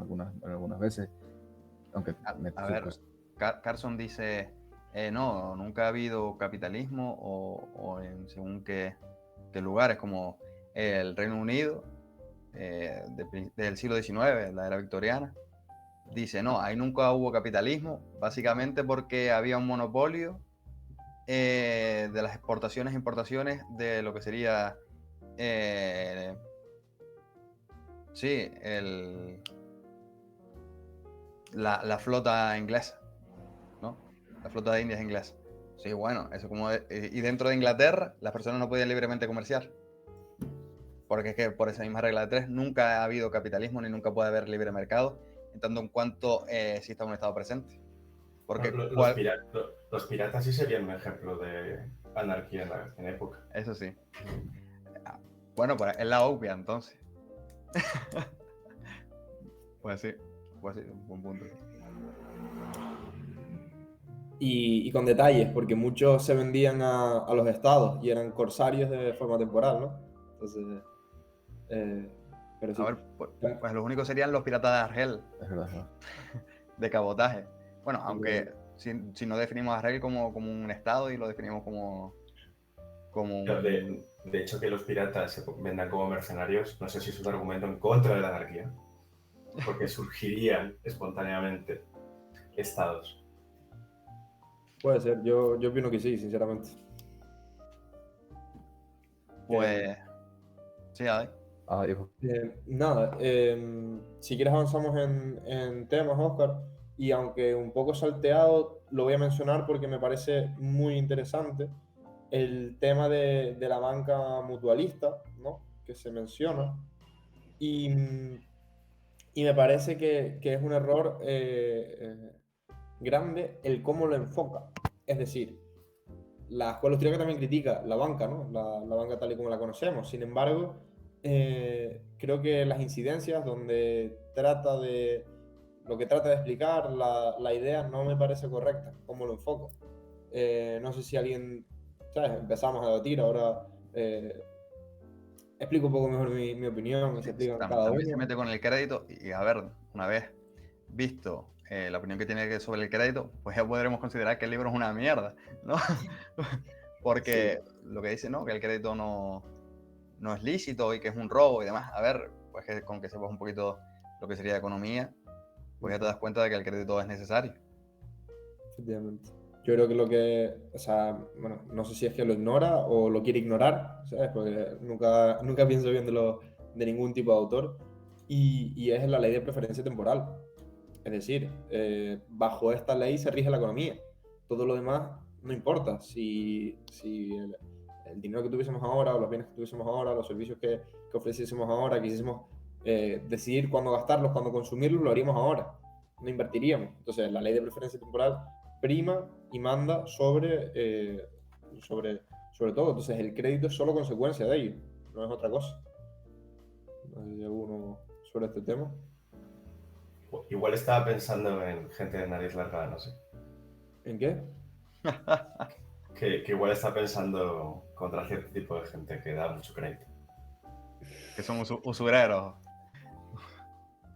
[SPEAKER 4] algunas veces, aunque mete
[SPEAKER 2] A
[SPEAKER 4] sus
[SPEAKER 2] ver,
[SPEAKER 4] cosas.
[SPEAKER 2] Carson dice, no, nunca ha habido capitalismo o en según qué lugares, como el Reino Unido del siglo XIX, la era victoriana. Dice, no, ahí nunca hubo capitalismo, básicamente porque había un monopolio de las exportaciones e importaciones de lo que sería, sí, la flota inglesa, ¿no? La flota de Indias inglesa. Sí, bueno, eso como... y dentro de Inglaterra, las personas no podían libremente comerciar. Porque es que por esa misma regla de tres nunca ha habido capitalismo ni nunca puede haber libre mercado, en tanto en cuanto exista un Estado presente. Porque
[SPEAKER 5] Los piratas sí serían un ejemplo de anarquía en época.
[SPEAKER 2] eso sí. Bueno, pues es la obvia entonces. Pues sí, un buen punto.
[SPEAKER 3] Y con detalles, porque muchos se vendían a los estados y eran corsarios de forma temporal, ¿no? Entonces, pero sí.
[SPEAKER 2] A ver, pues los únicos serían los piratas de Argel,
[SPEAKER 4] Es verdad, es verdad.
[SPEAKER 2] de cabotaje. Bueno, aunque si no definimos a Argel como un estado y lo definimos como
[SPEAKER 5] Pero
[SPEAKER 2] un...
[SPEAKER 5] de hecho, que los piratas se vendan como mercenarios, no sé si es un argumento en contra de la anarquía, porque surgirían espontáneamente estados.
[SPEAKER 3] Puede ser, yo opino que sí, sinceramente.
[SPEAKER 2] Pues... Sí, a ver.
[SPEAKER 4] Hijo.
[SPEAKER 3] Nada, si quieres avanzamos en temas, Oscar, y aunque un poco salteado, lo voy a mencionar porque me parece muy interesante el tema de la banca mutualista, ¿no? Que se menciona, y, y me parece que es un error grande el cómo lo enfoca. Es decir, la escuela austríaca también critica la banca, ¿no? La banca tal y como la conocemos. Sin embargo, creo que las incidencias donde lo que trata de explicar la idea no me parece correcta, cómo lo enfoca. No sé si alguien, ¿sabes? Empezamos a debatir, ahora explico un poco mejor mi opinión, y se
[SPEAKER 2] Sí,
[SPEAKER 3] explican cada
[SPEAKER 2] también se
[SPEAKER 3] uno.
[SPEAKER 2] mete con el crédito y a ver, una vez visto la opinión que tiene sobre el crédito, pues ya podremos considerar que el libro es una mierda, ¿no? Porque lo que dice, ¿no? Que el crédito no es lícito y que es un robo y demás. A ver, pues que con que sepas un poquito lo que sería economía, pues ya te das cuenta de que el crédito es necesario.
[SPEAKER 3] Efectivamente. Yo creo que o sea, bueno, no sé si es que lo ignora o lo quiere ignorar, ¿sabes? Porque nunca pienso bien de ningún tipo de autor, y es la ley de preferencia temporal. Es decir, bajo esta ley se rige la economía. Todo lo demás no importa. Si el dinero que tuviésemos ahora, o los bienes que tuviésemos ahora, los servicios que ofreciésemos ahora, quisiésemos decidir cuándo gastarlos, cuándo consumirlos, lo haríamos ahora. No invertiríamos. Entonces, la ley de preferencia temporal prima y manda sobre todo. Entonces, el crédito es solo consecuencia de ello, no es otra cosa. No sé si alguno sobre este tema.
[SPEAKER 5] Igual estaba pensando en gente de nariz larga, no sé.
[SPEAKER 3] ¿En qué?
[SPEAKER 5] Que igual está pensando contra cierto tipo de gente que da mucho crédito.
[SPEAKER 2] Que son usureros.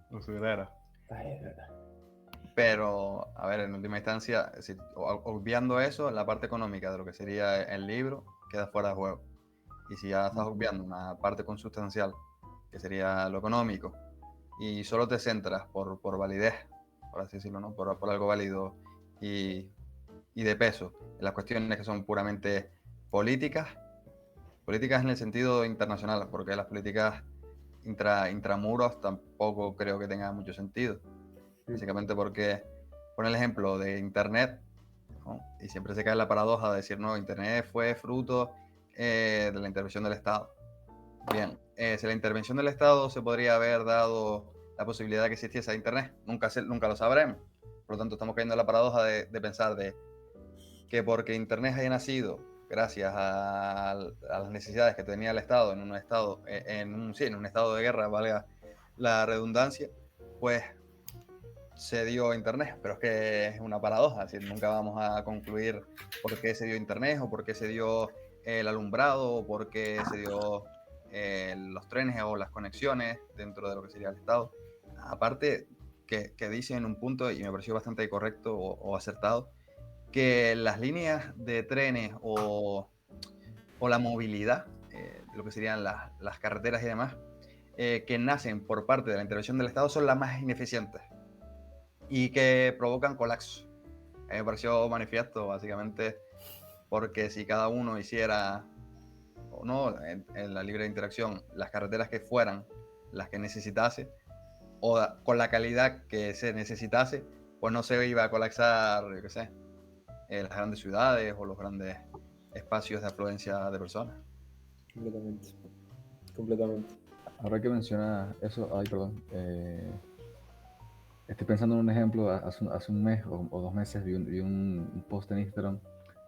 [SPEAKER 2] Usureros.
[SPEAKER 3] Ay,
[SPEAKER 2] Pero, a ver, en última instancia, obviando eso, la parte económica de lo que sería el libro queda fuera de juego. Y si ya estás obviando una parte consustancial, que sería lo económico, y solo te centras por validez, por así decirlo, ¿no? Por algo válido y de peso, en las cuestiones que son puramente políticas en el sentido internacional, porque las políticas intramuros tampoco creo que tenga mucho sentido. Básicamente porque, por el ejemplo de Internet, ¿no? Y siempre se cae la paradoja de decir, no, Internet fue fruto de la intervención del Estado. Bien, si la intervención del Estado se podría haber dado la posibilidad de que existiese Internet, nunca lo sabremos. Por lo tanto, estamos cayendo en la paradoja de pensar de que porque Internet haya nacido gracias a las necesidades que tenía el Estado en un estado, en un estado de guerra, valga la redundancia, pues se dio Internet. Pero es que es una paradoja, es decir, nunca vamos a concluir por qué se dio Internet o por qué se dio el alumbrado o por qué se dio los trenes o las conexiones dentro de lo que sería el Estado. Aparte, que dice en un punto, y me pareció bastante correcto o acertado, que las líneas de trenes o la movilidad, de lo que serían las carreteras y demás, que nacen por parte de la intervención del Estado son las más ineficientes y que provocan colapso. A mí me pareció manifiesto, básicamente, porque si cada uno hiciera, o no, en la libre interacción, las carreteras que fueran las que necesitase, o con la calidad que se necesitase, pues no se iba a colapsar, yo qué sé, las grandes ciudades o los grandes espacios de afluencia de personas.
[SPEAKER 3] Completamente. Completamente.
[SPEAKER 4] Ahora que mencionas eso, ay, perdón, estoy pensando en un ejemplo. Hace un mes o 2 meses vi un post en Instagram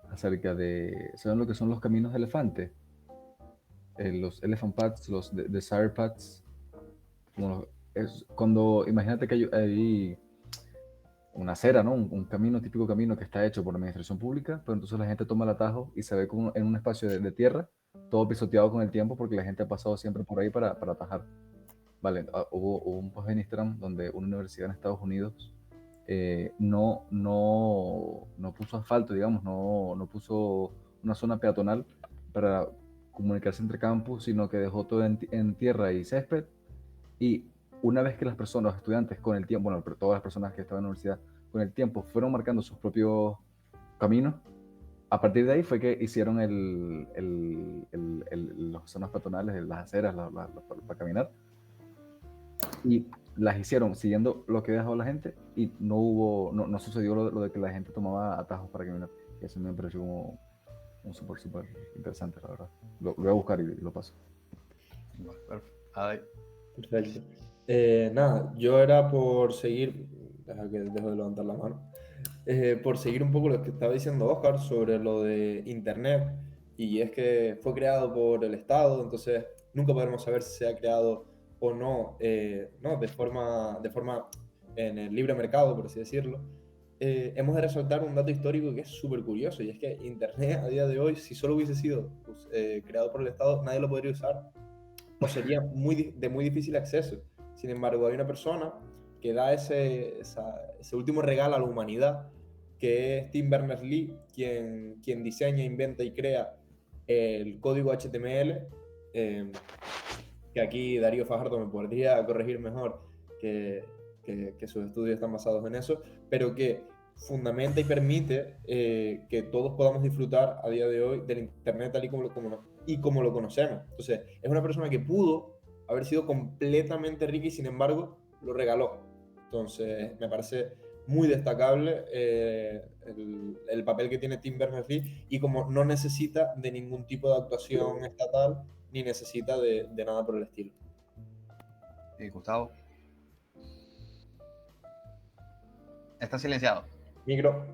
[SPEAKER 4] acerca de, ¿saben lo que son los caminos de elefante? Los elephant paths, los desire paths. Cuando, imagínate que hay una acera, ¿no? Un camino, típico camino que está hecho por la administración pública, pero entonces la gente toma el atajo y se ve en un espacio de tierra, todo pisoteado con el tiempo porque la gente ha pasado siempre por ahí para atajar. Vale, hubo un post en Instagram donde una universidad en Estados Unidos no puso asfalto, digamos, no puso una zona peatonal para comunicarse entre campus, sino que dejó todo en tierra y césped. Y una vez que las personas, los estudiantes, con el tiempo, bueno, pero todas las personas que estaban en la universidad, con el tiempo fueron marcando sus propios caminos, a partir de ahí fue que hicieron las zonas peatonales, las aceras para caminar, y las hicieron siguiendo lo que dejó la gente, y no sucedió lo de que la gente tomaba atajos para caminar. Y eso me pareció como súper interesante, la verdad. Lo voy a buscar y lo paso.
[SPEAKER 3] Perfecto. Nada, yo era por seguir, dejo de levantar la mano, por seguir un poco lo que estaba diciendo Oscar sobre lo de Internet, y es que fue creado por el Estado, entonces nunca podremos saber si se ha creado o no, de forma en el libre mercado, por así decirlo. Hemos de resaltar un dato histórico que es súper curioso, y es que Internet a día de hoy, si solo hubiese sido creado por el Estado, nadie lo podría usar o sería de muy difícil acceso. Sin embargo, hay una persona que da ese último regalo a la humanidad, que es Tim Berners-Lee, quien diseña, inventa y crea el código HTML, que aquí Darío Fajardo me podría corregir mejor, que sus estudios están basados en eso, pero que fundamenta y permite que todos podamos disfrutar a día de hoy del Internet tal y como lo conocemos. Entonces, es una persona que pudo haber sido completamente rica y sin embargo lo regaló. Entonces, me parece muy destacable el papel que tiene Tim Berners-Lee, y como no necesita de ningún tipo de actuación estatal ni necesita de nada por el estilo.
[SPEAKER 2] ¿Y Gustavo? Está silenciado.
[SPEAKER 3] Micro.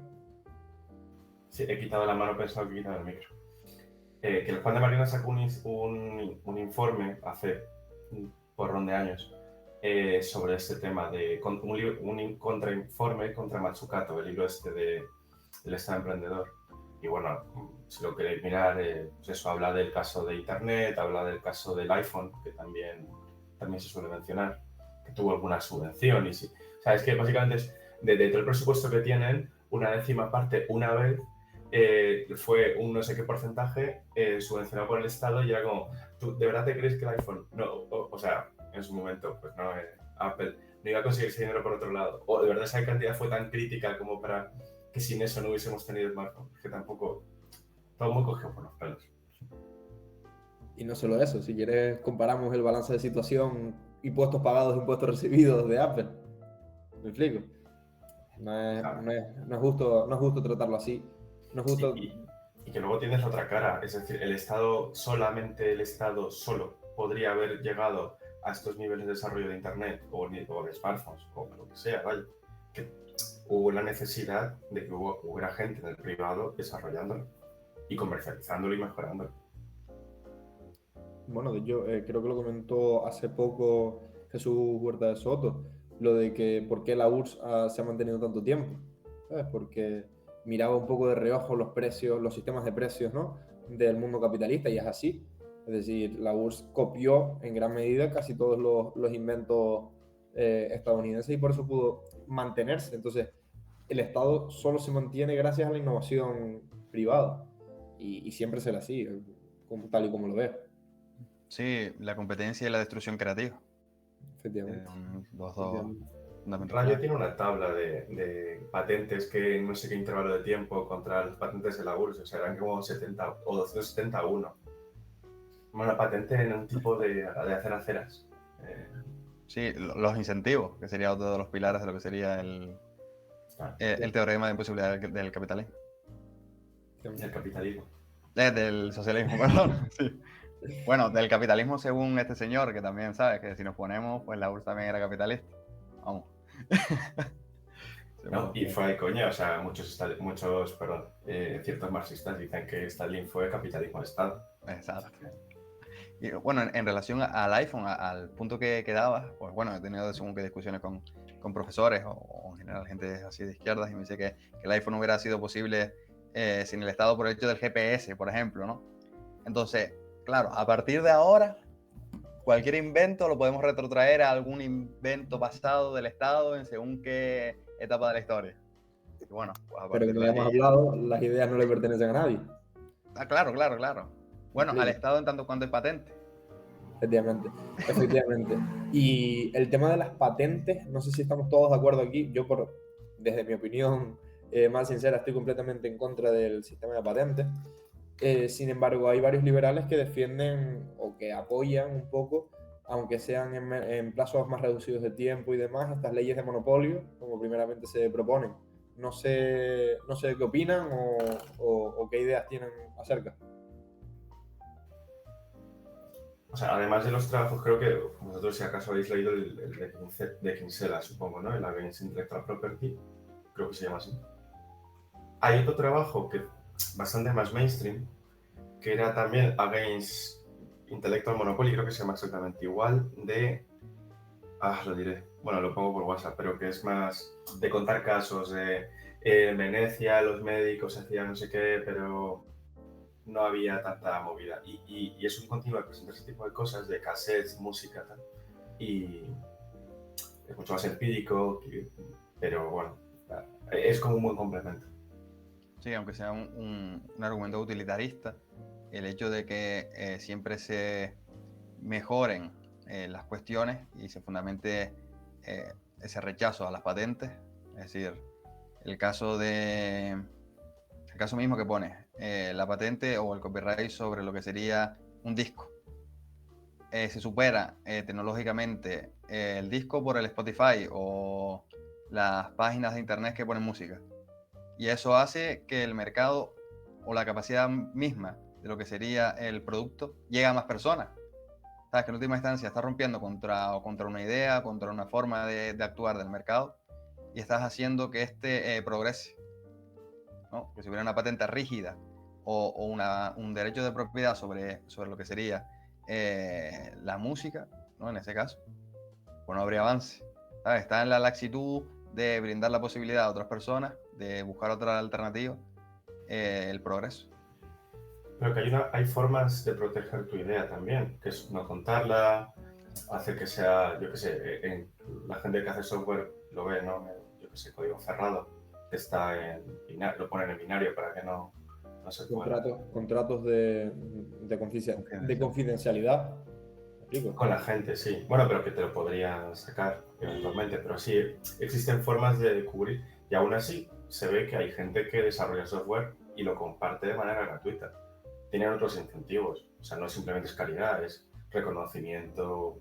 [SPEAKER 5] Sí, he quitado la mano, pensaba que he quitado el micro. Que el Juan de Mariana sacó un informe hace un porrón de años sobre este tema, un contrainforme contra Matsukato, el libro este del Estado Emprendedor. Y bueno, si lo queréis mirar, pues eso habla del caso de Internet, habla del caso del iPhone, que también se suele mencionar, que tuvo alguna subvención. Y sí, o sea, es que básicamente es de todo el presupuesto que tienen, una décima parte una vez fue un no sé qué porcentaje subvencionado por el Estado, y era como, ¿tú de verdad te crees que el iPhone no? O sea, en su momento, pues no, Apple no iba a conseguir ese dinero por otro lado. O de verdad esa cantidad fue tan crítica como para que sin eso no hubiésemos tenido smartphone. Que tampoco, todo muy cogido por los pelos.
[SPEAKER 3] Y no solo eso, si quieres comparamos el balance de situación, impuestos pagados, impuestos recibidos de Apple. ¿Me explico? No es justo tratarlo así. No es
[SPEAKER 5] Sí,
[SPEAKER 3] justo...
[SPEAKER 5] y que luego tienes la otra cara, es decir, solamente el Estado solo podría haber llegado a estos niveles de desarrollo de Internet o de smartphones o lo que sea, vaya, que hubo la necesidad de que hubiera gente en el privado desarrollándolo y comercializándolo y mejorándolo.
[SPEAKER 3] Bueno, yo creo que lo comentó hace poco Jesús Huerta de Soto, lo de que por qué la URSS se ha mantenido tanto tiempo, ¿sabes? Porque miraba un poco de reojo los precios, los sistemas de precios, ¿no? Del mundo capitalista y es así. Es decir, la URSS copió en gran medida casi todos los inventos estadounidenses y por eso pudo mantenerse. Entonces, el Estado solo se mantiene gracias a la innovación privada y siempre será así, tal y como lo veo.
[SPEAKER 2] Sí, la competencia y la destrucción creativa.
[SPEAKER 3] Efectivamente.
[SPEAKER 2] Los dos
[SPEAKER 3] Efectivamente.
[SPEAKER 2] fundamentales.
[SPEAKER 5] Rayo tiene una tabla de patentes que en no sé qué intervalo de tiempo contra las patentes de la URSS, o sea, eran como 70 o 271. Una patente en un tipo de hacer aceras.
[SPEAKER 2] Sí, los incentivos, que sería otro de los pilares de lo que sería el teorema de imposibilidad del capitalismo.
[SPEAKER 5] El capitalismo.
[SPEAKER 2] Del socialismo, perdón. Sí. Bueno, del capitalismo según este señor, que también sabe que si nos ponemos, pues la URSS también era capitalista. Vamos.
[SPEAKER 5] No, y fue de coña, o sea, ciertos marxistas dicen que Stalin fue capitalismo de Estado.
[SPEAKER 2] Exacto. Y bueno, en relación al iPhone, al punto que dabas, pues bueno, he tenido según que discusiones con profesores o en general gente así de izquierdas y me dice que el iPhone no hubiera sido posible sin el Estado por el hecho del GPS, por ejemplo, ¿no? Entonces, claro, a partir de ahora, cualquier invento lo podemos retrotraer a algún invento pasado del Estado en según qué etapa de la historia. Y bueno, pues a
[SPEAKER 3] Pero
[SPEAKER 2] partir
[SPEAKER 3] como
[SPEAKER 2] de
[SPEAKER 3] ya hemos
[SPEAKER 2] ahí...
[SPEAKER 3] hablado, las ideas no le pertenecen a nadie.
[SPEAKER 2] Ah, claro. Bueno, al
[SPEAKER 3] Explico.
[SPEAKER 2] Estado en tanto cuanto hay patente.
[SPEAKER 3] Efectivamente, efectivamente. Y el tema de las patentes, no sé si estamos todos de acuerdo aquí. Desde mi opinión más sincera, estoy completamente en contra del sistema de patentes. Sin embargo, hay varios liberales que defienden o que apoyan un poco, aunque sean en plazos más reducidos de tiempo y demás, estas leyes de monopolio, como primeramente se proponen. No sé qué opinan o qué ideas tienen acerca.
[SPEAKER 5] O sea, además de los trabajos, creo que vosotros si acaso habéis leído el de Kinsella, supongo, ¿no? El Against Intellectual Property, creo que se llama así. Hay otro trabajo que bastante más mainstream, que era también Against Intellectual Monopoly, creo que se llama exactamente igual, lo diré, bueno, lo pongo por WhatsApp, pero que es más de contar casos de en Venecia los médicos hacían no sé qué, pero no había tanta movida. Y es un continuo de presentar ese tipo de cosas, de cassettes, música, tal. Y es mucho más empírico, pero bueno, es como un buen complemento.
[SPEAKER 2] Sí, aunque sea un argumento utilitarista, el hecho de que siempre se mejoren las cuestiones y se fundamente ese rechazo a las patentes, es decir, el caso mismo que pone la patente o el copyright sobre lo que sería un disco. Se supera tecnológicamente el disco por el Spotify o las páginas de internet que ponen música. Y eso hace que el mercado o la capacidad misma de lo que sería el producto llegue a más personas. Sabes que en última instancia estás rompiendo contra una idea, contra una forma de actuar del mercado y estás haciendo que progrese, ¿no? Que si hubiera una patente rígida o un derecho de propiedad sobre lo que sería la música, ¿no? En ese caso, pues no habría avance. ¿Sabes? Está en la laxitud de brindar la posibilidad a otras personas de buscar otra alternativa, el progreso.
[SPEAKER 5] Pero que hay formas de proteger tu idea también, que es no contarla, hacer que sea, yo qué sé, la gente que hace software lo ve, ¿no? Yo qué sé, código cerrado, que está lo ponen en binario para que no se pueda.
[SPEAKER 3] Contratos de confidencialidad.
[SPEAKER 5] Con la gente, sí. Bueno, pero que te lo podrían sacar eventualmente. Pero sí, existen formas de cubrir. Y aún así, se ve que hay gente que desarrolla software y lo comparte de manera gratuita. tienen otros incentivos. O sea, no simplemente es calidad, es reconocimiento,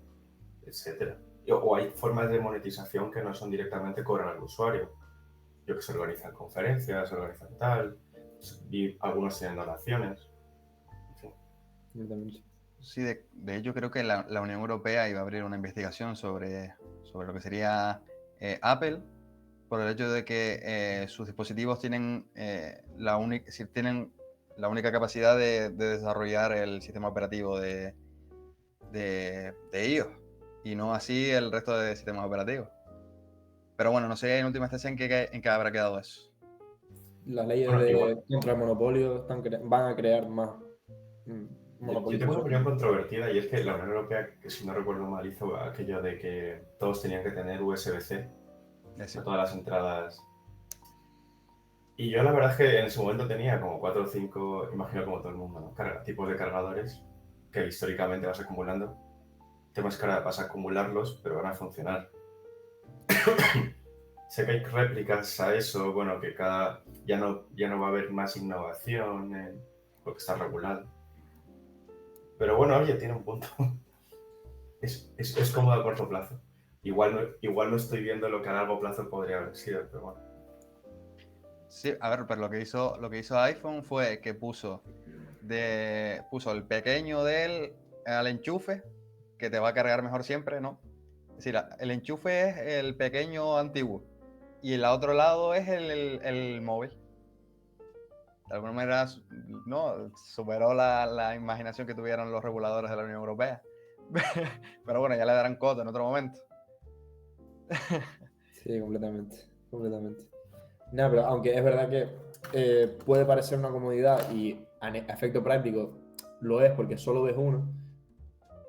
[SPEAKER 5] etcétera. O hay formas de monetización que no son directamente cobrar al usuario. Yo que se organizan conferencias, se organizan tal, y algunos tienen donaciones. En fin.
[SPEAKER 3] Completamente.
[SPEAKER 2] Sí, de hecho creo que la Unión Europea iba a abrir una investigación sobre lo que sería Apple, por el hecho de que sus dispositivos tienen, tienen la única capacidad de desarrollar el sistema operativo de iOS, y no así el resto de sistemas operativos. Pero bueno, no sé en última instancia en qué habrá quedado eso.
[SPEAKER 3] Las leyes
[SPEAKER 5] Bueno, igual.
[SPEAKER 3] contra el monopolio van a crear más
[SPEAKER 5] Yo tengo una
[SPEAKER 3] monopolismo.
[SPEAKER 5] opinión controvertida y es que la Unión Europea, que si no recuerdo mal, hizo aquello de que todos tenían que tener USB-C
[SPEAKER 2] Eso.
[SPEAKER 5] a todas las entradas. Y yo la verdad es que en su momento tenía como 4 o 5, imagino como todo el mundo, ¿no? Tipos de cargadores que históricamente vas acumulando. Temas que ahora vas a acumularlos, pero van a funcionar. Sé que hay réplicas a eso, bueno, que ya no va a haber más innovación porque está regulado. Pero bueno, oye, tiene un punto. Es cómodo a corto plazo. Igual no estoy viendo lo que a largo plazo podría haber sido, pero bueno.
[SPEAKER 2] Sí, a ver, pero lo que hizo iPhone fue que puso el pequeño de él al enchufe, que te va a cargar mejor siempre, ¿no? Es decir, el enchufe es el pequeño antiguo y el otro lado es el móvil. De alguna manera, no, superó la imaginación que tuvieron los reguladores de la Unión Europea. Pero bueno, ya le darán coto en otro momento.
[SPEAKER 3] Sí, completamente, completamente. No, pero aunque es verdad que puede parecer una comodidad y a efecto práctico lo es porque solo ves uno,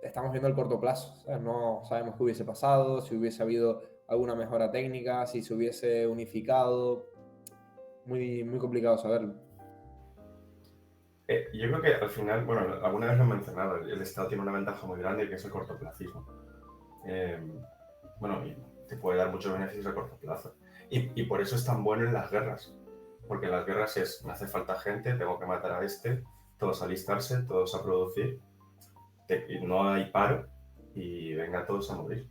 [SPEAKER 3] estamos viendo el corto plazo. O sea, no sabemos qué hubiese pasado, si hubiese habido alguna mejora técnica, si se hubiese unificado. Muy, muy complicado saberlo.
[SPEAKER 5] Yo creo que al final, bueno, alguna vez lo he mencionado, el Estado tiene una ventaja muy grande que es el cortoplacismo. Bueno, y te puede dar muchos beneficios a corto plazo. Y por eso es tan bueno en las guerras. Porque en las guerras me hace falta gente, tengo que matar a este, todos a alistarse, todos a producir, y no hay paro y venga todos a morir.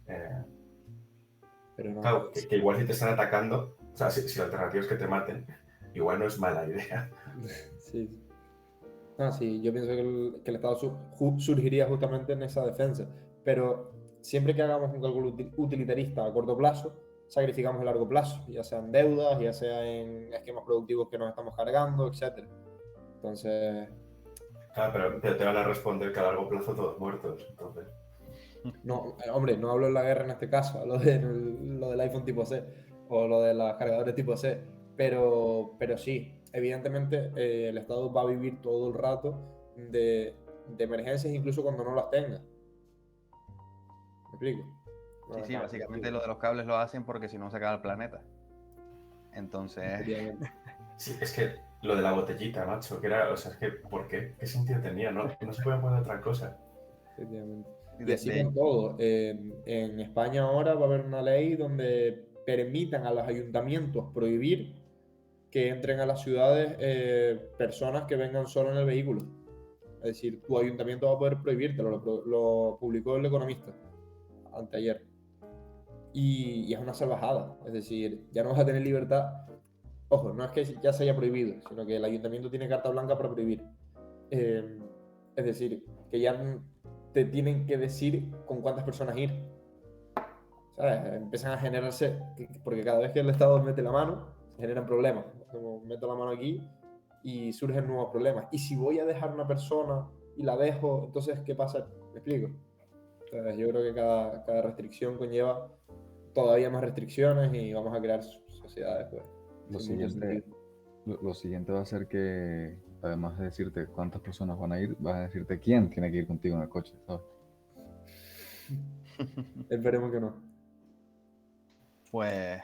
[SPEAKER 3] Pero no,
[SPEAKER 5] Claro, que igual si te están atacando, o sea, si la alternativa es que te maten, igual no es mala idea.
[SPEAKER 3] sí. Ah, sí, yo pienso que el Estado surgiría justamente en esa defensa. Pero siempre que hagamos un cálculo utilitarista a corto plazo, sacrificamos a largo plazo, ya sea en deudas, ya sea en esquemas productivos que nos estamos cargando, etc. Entonces,
[SPEAKER 5] Claro, pero te van a responder que a largo plazo todos muertos, entonces.
[SPEAKER 3] no, hombre, no hablo de la guerra en este caso, hablo lo del iPhone tipo C o lo de los cargadores tipo C, pero sí, evidentemente el Estado va a vivir todo el rato de emergencias, incluso cuando no las tenga. ¿Me explico? No,
[SPEAKER 2] Sí,
[SPEAKER 3] no,
[SPEAKER 2] básicamente lo de los cables lo hacen porque si no se acaba el planeta. Entonces,
[SPEAKER 3] efectivamente.
[SPEAKER 5] Sí, es que lo de la botellita, macho, que era, o sea, es que, ¿por qué? ¿Qué sentido tenía? No se puede poner otra cosa.
[SPEAKER 3] Efectivamente. Y
[SPEAKER 2] de-
[SPEAKER 3] así
[SPEAKER 2] de-
[SPEAKER 3] con todo. En España ahora va a haber una ley donde permitan a los ayuntamientos prohibir que entren a las ciudades personas que vengan solo en el vehículo. Es decir, tu ayuntamiento va a poder prohibírtelo, lo publicó el Economista anteayer. Y es una salvajada. Es decir, ya no vas a tener libertad. Ojo, no es que ya se haya prohibido, sino que el ayuntamiento tiene carta blanca para prohibir. Es decir, que ya te tienen que decir con cuántas personas ir. ¿Sabes? Empiezan a generarse, porque cada vez que el Estado mete la mano, se generan problemas. Como meto la mano aquí y surgen nuevos problemas. Y si voy a dejar una persona y la dejo, entonces, ¿qué pasa? ¿Me explico? Entonces, yo creo que cada restricción conlleva todavía más restricciones y vamos a crear sociedades, pues,
[SPEAKER 4] Lo
[SPEAKER 3] sin mucho
[SPEAKER 4] siguiente,
[SPEAKER 3] sentido.
[SPEAKER 4] lo siguiente va a ser que, además de decirte cuántas personas van a ir, vas a decirte quién tiene que ir contigo en el coche, ¿sabes?
[SPEAKER 3] Esperemos que no.
[SPEAKER 2] pues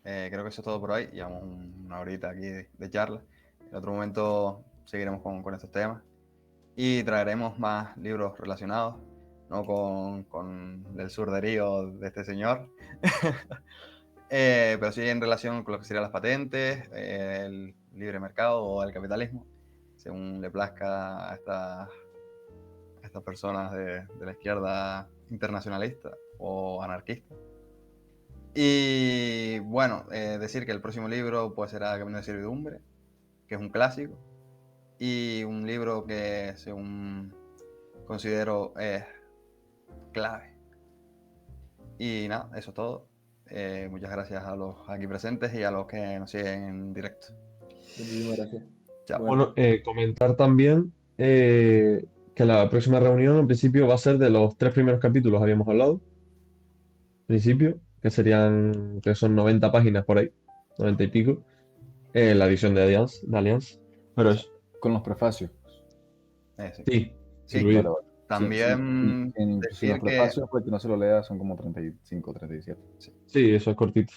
[SPEAKER 2] creo que eso es todo por hoy. Llevamos una horita aquí de charla. En otro momento seguiremos con estos temas y traeremos más libros relacionados, no con el surderío de este señor, pero sí en relación con lo que serían las patentes, el libre mercado o el capitalismo, según le plazca a estas personas de la izquierda internacionalista o anarquista. Y bueno, decir que el próximo libro pues será Camino de Servidumbre, que es un clásico, y un libro que según considero es clave. Y nada, eso es todo. Muchas gracias a los aquí presentes y a los que nos siguen en directo.
[SPEAKER 3] Muchísimas gracias.
[SPEAKER 2] Chao.
[SPEAKER 1] Bueno, comentar también que la próxima reunión en principio va a ser de los 3 primeros capítulos, habíamos hablado. En principio, que son 90 páginas por ahí, 90 y pico, la edición de Allianz. Pero es,
[SPEAKER 4] Con los prefacios.
[SPEAKER 2] Sí.
[SPEAKER 1] sí,
[SPEAKER 2] Sí,
[SPEAKER 1] incluido.
[SPEAKER 4] Vale, vale.
[SPEAKER 2] también
[SPEAKER 4] Sin
[SPEAKER 2] decir
[SPEAKER 4] los
[SPEAKER 2] que
[SPEAKER 4] prefacios, para que no se lo lea, son como 35, 37.
[SPEAKER 1] Sí, eso es cortito.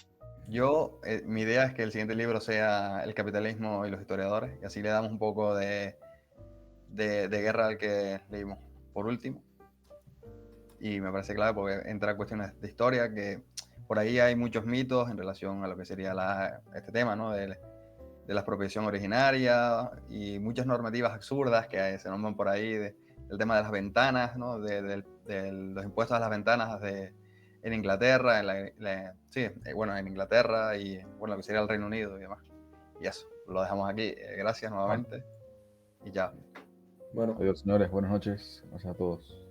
[SPEAKER 2] mi idea es que el siguiente libro sea El capitalismo y los historiadores, y así le damos un poco de guerra al que leímos por último. Y me parece clave porque entra cuestiones de historia, que por ahí hay muchos mitos en relación a lo que sería este tema, ¿no? De la expropiación originaria y muchas normativas absurdas que se nombran por ahí, del tema de las ventanas, ¿no? De los impuestos a las ventanas en Inglaterra, en Inglaterra y bueno, lo que sería el Reino Unido y demás. Y eso, lo dejamos aquí. Gracias nuevamente y ya.
[SPEAKER 3] Bueno.
[SPEAKER 4] Adiós, señores. Buenas noches. Gracias a todos.